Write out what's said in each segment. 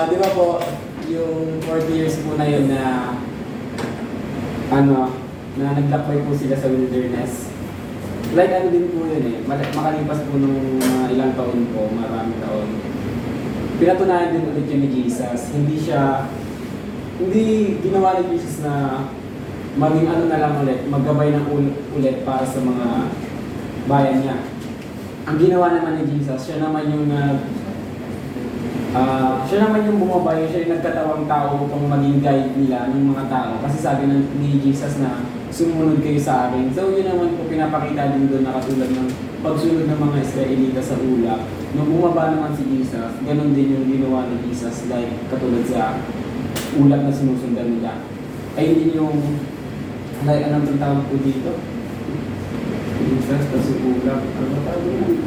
Di ba po, yung 40 years po na yun na naglakbay po sila sa wilderness. Like ano din po yun eh, makalipas po nung ilang taon po, maraming taon. Pinatunayan din ulit yun ni Jesus. Hindi ginawa ni Jesus na maging ano na lang ulit, maggabay ng ulit para sa mga bayan niya. Ang ginawa naman ni Jesus, siya naman yung bumabay, siya yung nagkatawang tao upang maging guide nila ng mga tao. Kasi sabi ni Jesus na sumunod kayo sa akin. So yun naman po pinapakita din doon na katulad ng pagsunod ng mga Israelita sa ulap. Nung bumaba naman si Jesus, ganun din yung ginawa ni Jesus like katulad sa ulap na sinusundan nila. Ayun din yung like anong tawag po dito? Jesus, kasi ulap. Ano tawag yun?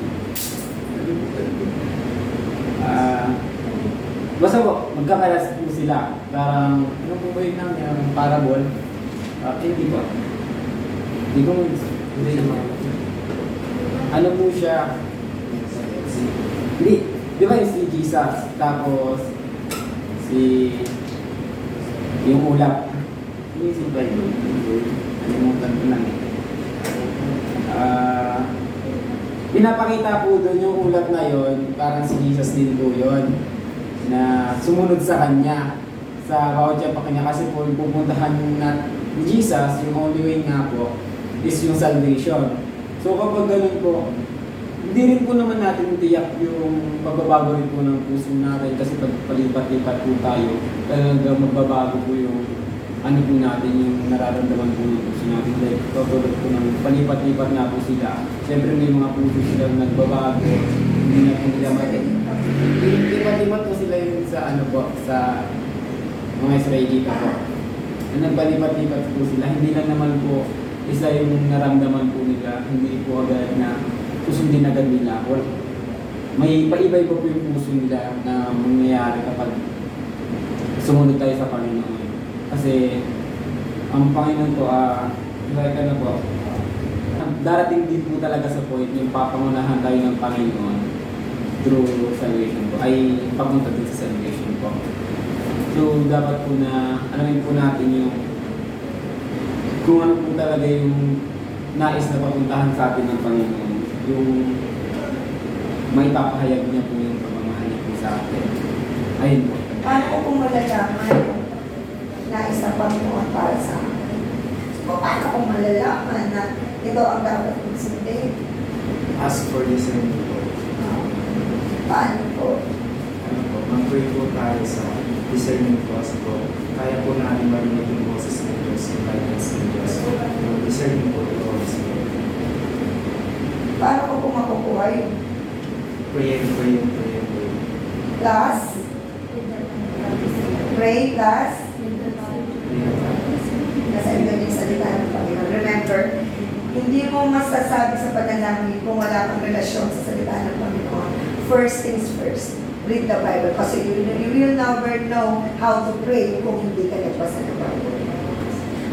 Basta po, magkakalas po sila. Parang, ano po ba yun ng parabol? Hindi po. Hindi naman. Ano po siya? Hindi. Di ba yung si Jesus? Tapos, yung ulap. Hindi si Bible. Alimutan ko lang eh. Pinapakita po doon yung ulap na yon, parang si Jesus din po yun, na sumunod sa kanya, sa bawat yapak niya, kasi po yung pupuntahan na ni Jesus, yung only way nga po, is yung salvation. So kapag ganun po, hindi rin po naman natin tiyak yung pagbabago rin po ng puso natin, kasi pag palipat-lipat po tayo, talagang magbabago po yung ano po natin, yung nararamdaman po ng puso natin. Like, tutulog po ng palipat-lipat na po sila. Siyempre may mga puso silang nagbabago, hindi na po nila matin. Lipat-lipat po sila yung sa ano po, sa mga Israelita po. Nagpalipat-lipat po sila, hindi lang naman po isa yung naramdaman po nila, hindi po agad na susundin agad nila. Or may paiba-iba po yung puso nila na mangyayari kapag sumunod tayo sa Panginoon. Kasi ang Panginoon po, like ano po, darating din po talaga sa point yung papangunahan tayo ng Panginoon through salvation po, ay papunta din sa salvation po. So dapat po na alamin po natin yung kung ano po talaga yung nais na papuntahan sa atin ng Panginoon, yung may papahayag niya po yung pagmamahal niya po sa atin. Ayun po. Paano ko kung malalaman nais na Panginoon para sa akin? So, paano kung malalaman na ito ang dapat kong sundin? Ask for discernment po. Paano po? Mag-pray po tayo sa discernment po as po. Kaya po natin marinig yung boses ng Diyos, yung guidance ng Diyos. Yung discernment po ito as po. Paano ko kung makukuha yun? Pray. Plus? Pray plus? Kasi ito yung salita ng Panginoon. Remember, hindi mo masasabi sa panalangin kung wala kang relasyon sa salita ng Panginoon. First things first, read the Bible. Kasi you will never know how to pray kung hindi ka nagbasa ng Bible.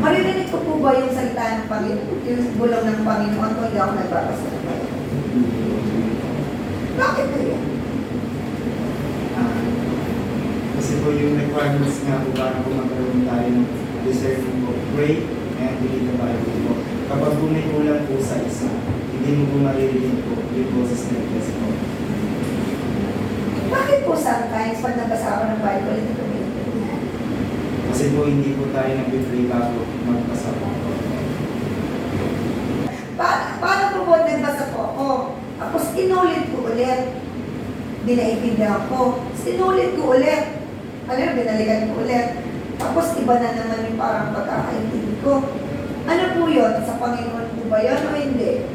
Maririnig ko po ba yung salita ng Panginoon, yung bulong ng Panginoon kung hindi ako nagbabasa ng Bible? Bakit ba yan? Kasi po yung requirements nga po para po magkaroon tayo ng discernment po. Pray and read the Bible po. Kapag po may kulang po sa isa, hindi mo po maririnig po yung boses ng Diyos po. Bakit po sometimes pag nagbasa ako ng Bible, hindi ko maintindihan? Kasi po hindi po tayo nag-pray bago magbasa po. Paano po nagbasa po ako? Tapos inulit ko ulit. Di naiintindihan ko. Inulit ko ulit. Ano, binalikan ko ulit. Tapos iba na naman yung parang pagkakaintindi ko. Ano po yun? Sa Panginoon po ba yun o hindi?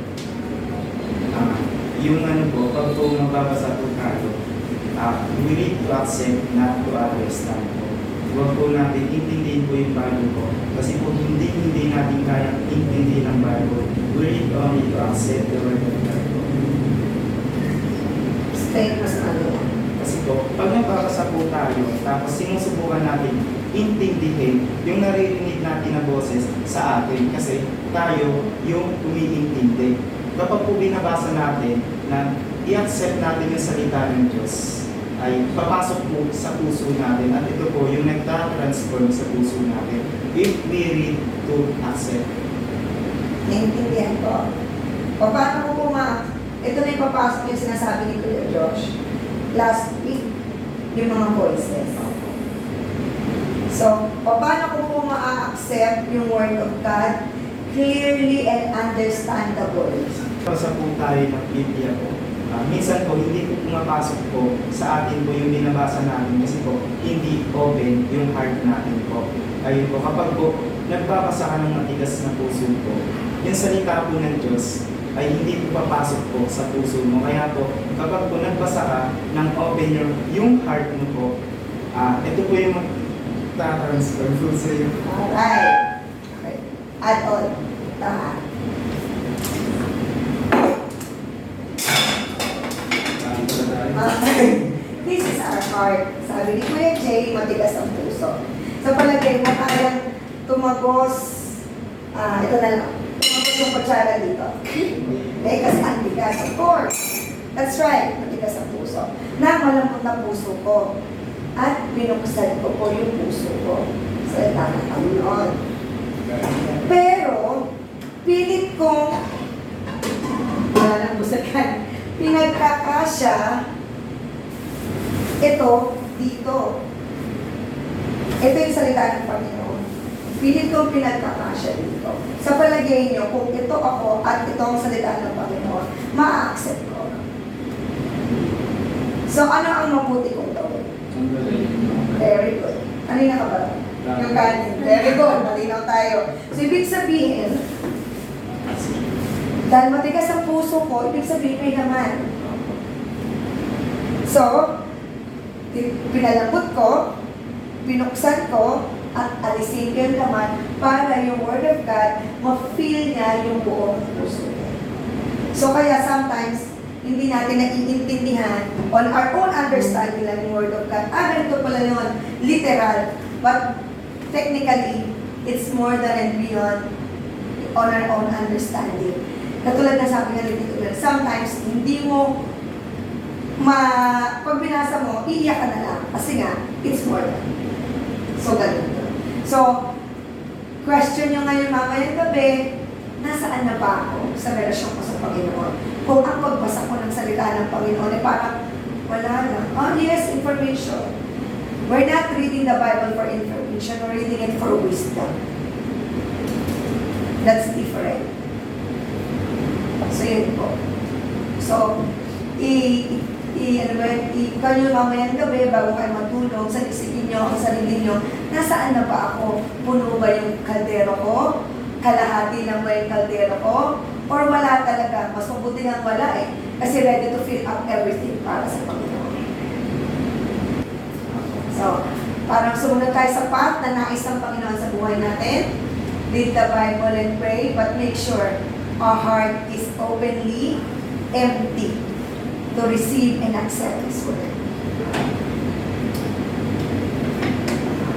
Yung ano po, pag po magbabasa po tayo, we need to accept, not to understand po. Huwag po natin intindihin po yung Bible po. Kasi po hindi natin kaya intindihin ang Bible. We need only to accept the word of God po. Stay mas ano. Kasi po, pag nagbabasa po tayo, tapos sinusubukan natin intindihin yung naririnig natin na boses sa atin kasi tayo yung umiintindi. Kapag po binabasa natin na i-accept natin yung salita ng Diyos, ay papasok po sa puso natin at ito po yung nagta-transform sa puso natin if we read to accept. Naintindihan ko. O paano ko po ito na yung papasok yung sinasabi ni Kuya Josh last week, yung mga voices. So, paano ko po ma-accept yung Word of God clearly and understandable? Sa po tayo ng Biblia po, minsan po hindi po pumapasok po sa atin po yung binabasa natin kasi po hindi open yung heart natin po. Ayun po, kapag po nagbabasa ka ng matigas na puso po, yung salita po ng Diyos ay hindi po papasok po sa puso mo. Kaya po, kapag po nagbasa ka ng open yung heart mo po, ito po yung magta-transfer po sa iyo. Alright. Okay. Add on. Tama. This is our heart. Sabi ni Kuya Jay, matigas ang puso. Sa palagay mo, kayang tumagos, ito na lang, tumagos yung kutsara dito. Eh, kasi ang tigas, of course. That's right, matigas ang puso. Na malambot na puso ko. At binuksan ko po yung puso ko sa ng Panginoon. Pero, pilit kong, wala nang busakan, pinagkakasya ito dito. Ito yung salita ng Panginoon. Pilit kong pinagkakasya dito. Sa palagay nyo, kung ito ako at ito ang salita ng Panginoon, ma-accept ko. So, ano ang mabuti kong gawin? Very good. Kanina ka ba? Yung kanin. Very good. Malinaw tayo. So, ibig sabihin, dahil matigas ang puso ko, ibig sabihin may laman. So, pinalambot ko, binuksan ko, at alisin ko yung laman para yung Word of God, ma-feel niya yung buong puso ko. So, kaya sometimes, hindi natin naiintindihan on our own understanding lang yung Word of God. Ganito pala yun, literal. But technically, it's more than and beyond on our own understanding. Katulad na sabi nga dito, sometimes hindi mo pag binasa mo, iiyak ka na lang. Kasi nga, it's more than. So, ganun. So, question nyo ngayon mamayang gabi, nasaan na ba ako sa relasyon ko sa Panginoon? Kung ang pagbasa ko ng salita ng Panginoon ay parang wala lang. Oh yes, information. We're not reading the Bible for information, we're reading it for wisdom. That's different. So yun po. So, kayo mamayang gabi bago kayo matulog, sa isipin nyo, ang sarili nyo, nasaan na ba ako? Puno ba yung kaldero ko? Kalahati lang ba yung kaldero ko? Or wala talaga? Mas mabuti nga wala eh. Kasi ready to fill up everything para sa Panginoon. So, parang sumunod tayo sa path na nais ng Panginoon sa buhay natin. Read the Bible and pray, but make sure our heart is openly empty to receive and accept His Word.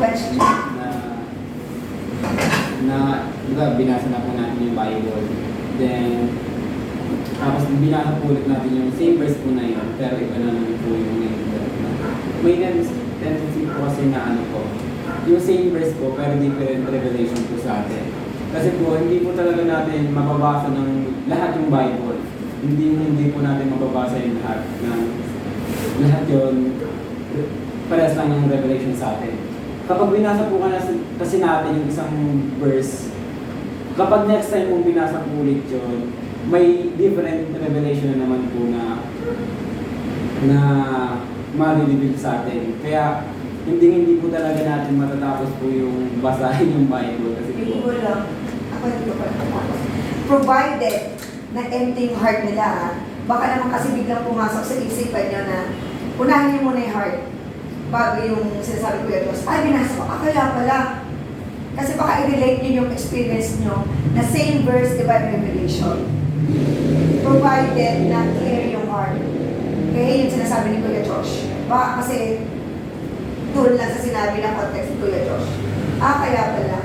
Question? Diba, binasa na po natin yung Bible. Then, tapos binasa po ulit natin yung same verse po na yun, pero iba na naman po yung may tendency po kasi na ano po, yung same verse po, pero different revelation po sa atin. Kasi po, hindi po talaga natin mababasa ng lahat yung Bible. Hindi po natin mababasa yung lahat yun, parehas lang yung revelation sa atin. Kapag binasa po kasi natin yung isang verse, kapag next time mong binasa po ulit yun, may different revelation na naman po na ma-reveal sa atin. Kaya hindi po talaga natin matatapos po yung basahin yung Bible. Kasi Hindi ko lang. Ako hindi ko pa natatapos. Provided na empty yung heart nila, baka naman kasi biglang pumasok sa isipan nyo na unahin nyo muna yung heart bago yung sinasabi ko yung Diyos. Ay, binasa ko. Kaya pala. Kasi baka i-relate nyo yung experience nyo na same verse, divine revelation. Provided na clear yung heart. Okay, yung sinasabi ni Kuya Josh. Baka kasi doon lang sa sinabi ng context ni Kuya Josh. Kaya pala.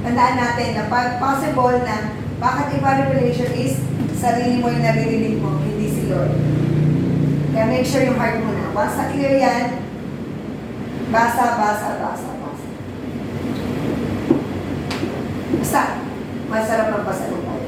Tandaan natin na possible na bakit iba revelation is sarili mo yung naririnig mo, hindi si Lord. Kaya make sure yung heart mo na. Basta clear yan. Basa. Basta, masarap ang pasalubong.